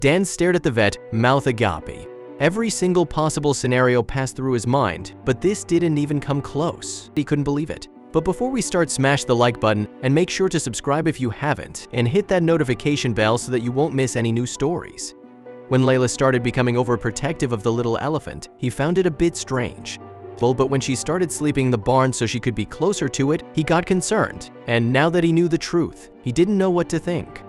Dan stared at the vet, mouth agape. Every single possible scenario passed through his mind, but this didn't even come close. He couldn't believe it. But before we start, smash the like button and make sure to subscribe if you haven't, and hit that notification bell so that you won't miss any new stories. When Layla started becoming overprotective of the little elephant, he found it a bit strange. But when she started sleeping in the barn so she could be closer to it, he got concerned. And now that he knew the truth, he didn't know what to think.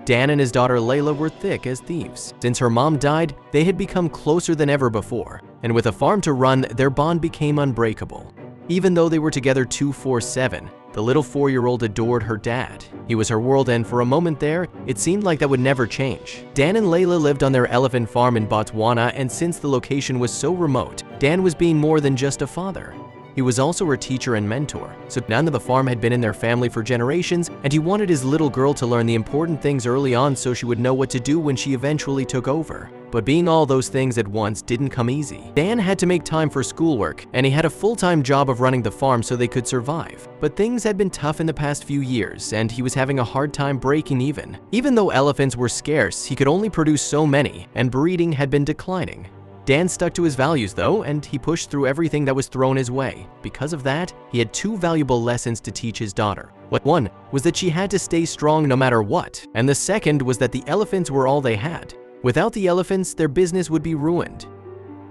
Dan and his daughter Layla were thick as thieves. Since her mom died, they had become closer than ever before. And with a farm to run, their bond became unbreakable. Even though they were together 24/7, the little 4-year-old adored her dad. He was her world, and for a moment there, it seemed like that would never change. Dan and Layla lived on their elephant farm in Botswana, and since the location was so remote, Dan was being more than just a father. He was also her teacher and mentor. So now that the farm had been in their family for generations, and he wanted his little girl to learn the important things early on so she would know what to do when she eventually took over. But being all those things at once didn't come easy. Dan had to make time for schoolwork, and he had a full-time job of running the farm so they could survive. But things had been tough in the past few years, and he was having a hard time breaking even. Even though elephants were scarce, he could only produce so many, and breeding had been declining. Dan stuck to his values though, and he pushed through everything that was thrown his way. Because of that, he had 2 valuable lessons to teach his daughter. One was that she had to stay strong no matter what, and the second was that the elephants were all they had. Without the elephants, their business would be ruined.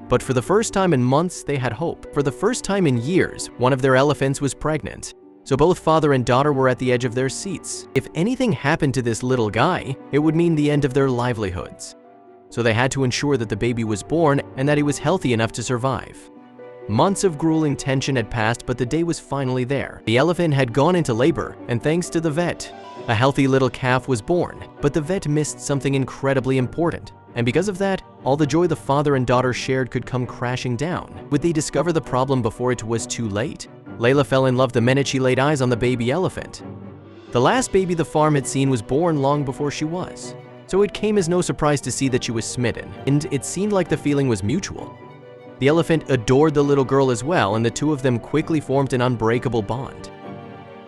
But for the first time in months, they had hope. For the first time in years, one of their elephants was pregnant. So both father and daughter were at the edge of their seats. If anything happened to this little guy, it would mean the end of their livelihoods. So they had to ensure that the baby was born and that he was healthy enough to survive. Months of grueling tension had passed, but the day was finally there. The elephant had gone into labor, and thanks to the vet, a healthy little calf was born. But the vet missed something incredibly important. And because of that, all the joy the father and daughter shared could come crashing down. Would they discover the problem before it was too late? Layla fell in love the minute she laid eyes on the baby elephant. The last baby the farm had seen was born long before she was. So it came as no surprise to see that she was smitten, and it seemed like the feeling was mutual. The elephant adored the little girl as well, and the two of them quickly formed an unbreakable bond.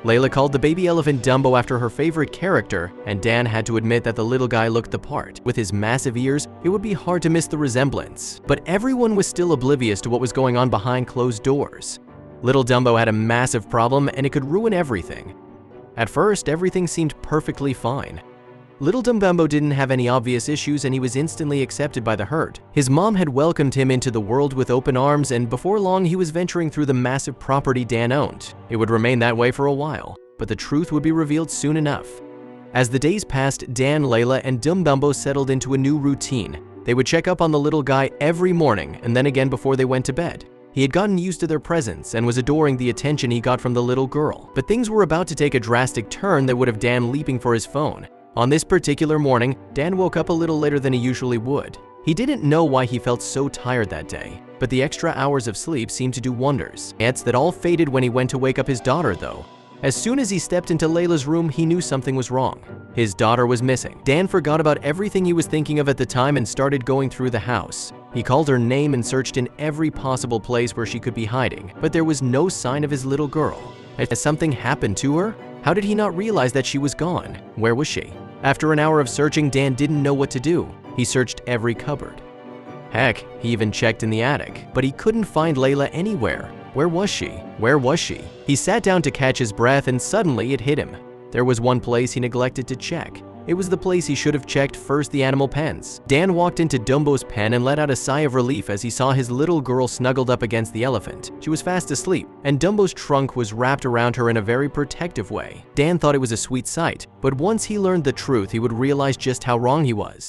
Layla called the baby elephant Dumbo after her favorite character, and Dan had to admit that the little guy looked the part. With his massive ears, it would be hard to miss the resemblance. But everyone was still oblivious to what was going on behind closed doors. Little Dumbo had a massive problem, and it could ruin everything. At first, everything seemed perfectly fine. Little Dumbo didn't have any obvious issues, and he was instantly accepted by the herd. His mom had welcomed him into the world with open arms, and before long he was venturing through the massive property Dan owned. It would remain that way for a while, but the truth would be revealed soon enough. As the days passed, Dan, Layla, and Dumbo settled into a new routine. They would check up on the little guy every morning, and then again before they went to bed. He had gotten used to their presence and was adoring the attention he got from the little girl. But things were about to take a drastic turn that would have Dan leaping for his phone. On this particular morning, Dan woke up a little later than he usually would. He didn't know why he felt so tired that day, but the extra hours of sleep seemed to do wonders. Yet that all faded when he went to wake up his daughter though. As soon as he stepped into Layla's room, he knew something was wrong. His daughter was missing. Dan forgot about everything he was thinking of at the time and started going through the house. He called her name and searched in every possible place where she could be hiding, but there was no sign of his little girl. Has something happened to her? How did he not realize that she was gone? Where was she? After an hour of searching, Dan didn't know what to do. He searched every cupboard. Heck, he even checked in the attic, but he couldn't find Layla anywhere. Where was she? Where was she? He sat down to catch his breath, and suddenly it hit him. There was one place he neglected to check. It was the place he should have checked first: the animal pens. Dan walked into Dumbo's pen and let out a sigh of relief as he saw his little girl snuggled up against the elephant. She was fast asleep, and Dumbo's trunk was wrapped around her in a very protective way. Dan thought it was a sweet sight, but once he learned the truth, he would realize just how wrong he was.